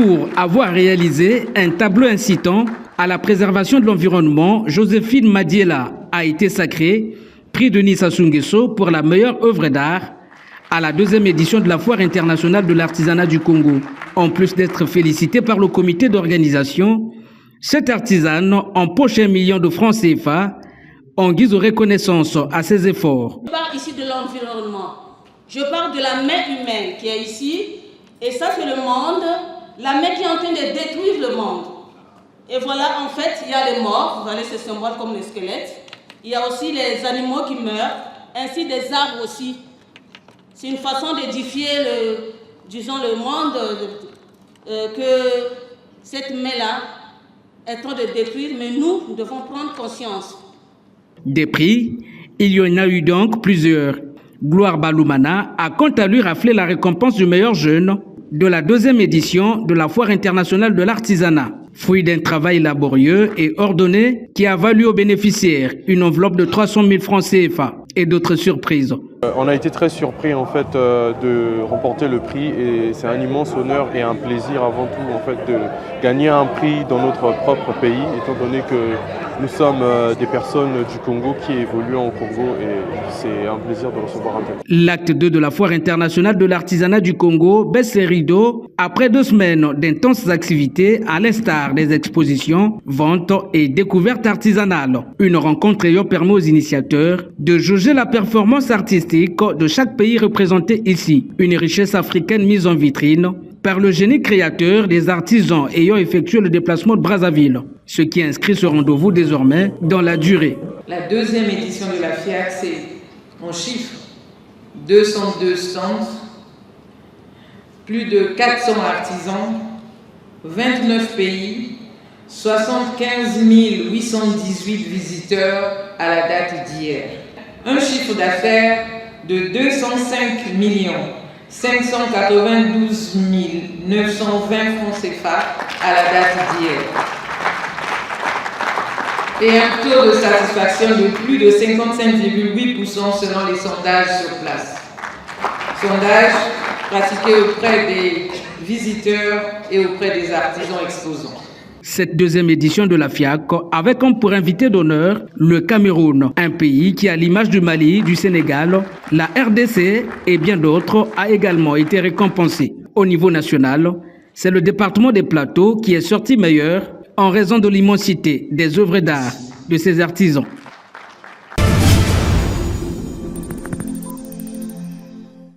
Pour avoir réalisé un tableau incitant à la préservation de l'environnement, Joséphine Madiela a été sacrée prix Denis Sassou Nguesso pour la meilleure œuvre d'art à la 2e édition de la Foire internationale de l'artisanat du Congo. En plus d'être félicitée par le comité d'organisation, cette artisane empoche 1 million de francs CFA en guise de reconnaissance à ses efforts. Je parle ici de l'environnement, je parle de la main humaine qui est ici, et ça c'est le monde, la main qui est en train de détruire le monde. Et voilà, en fait, il y a les morts, vous voyez ces symboles comme les squelettes, il y a aussi les animaux qui meurent, ainsi des arbres aussi. C'est une façon d'édifier le monde que cette main-là est en train de détruire, mais nous devons prendre conscience. Des prix, il y en a eu donc plusieurs. Gloire Baloumana a quant à lui raflé la récompense du meilleur jeune de la 2e édition de la Foire internationale de l'artisanat. Fruit d'un travail laborieux et ordonné qui a valu aux bénéficiaires une enveloppe de 300 000 francs CFA et d'autres surprises. On a été très surpris en fait de remporter le prix et c'est un immense honneur et un plaisir avant tout en fait de gagner un prix dans notre propre pays, étant donné que nous sommes des personnes du Congo qui évoluent en Congo et c'est un plaisir de recevoir un tel. L'acte 2 de la Foire internationale de l'artisanat du Congo baisse ses rideaux après 2 semaines d'intenses activités à l'instar des expositions, ventes et découvertes artisanales. Une rencontre ayant permis aux initiateurs de jauger la performance artistique de chaque pays représenté ici. Une richesse africaine mise en vitrine par le génie créateur des artisans ayant effectué le déplacement de Brazzaville, ce qui inscrit ce rendez-vous désormais dans la durée. La 2e édition de la FIAC, c'est en chiffre 202 stands, plus de 400 artisans, 29 pays, 75 818 visiteurs à la date d'hier. Un chiffre d'affaires de 205 592 920 francs CFA à la date d'hier. Et un taux de satisfaction de plus de 55,8% selon les sondages sur place. Sondages pratiqués auprès des visiteurs et auprès des artisans exposants. Cette 2e édition de la FIAC avec comme pour invité d'honneur le Cameroun, un pays qui à l'image du Mali, du Sénégal, la RDC et bien d'autres a également été récompensé. Au niveau national, c'est le département des Plateaux qui est sorti meilleur en raison de l'immensité des œuvres d'art de ses artisans.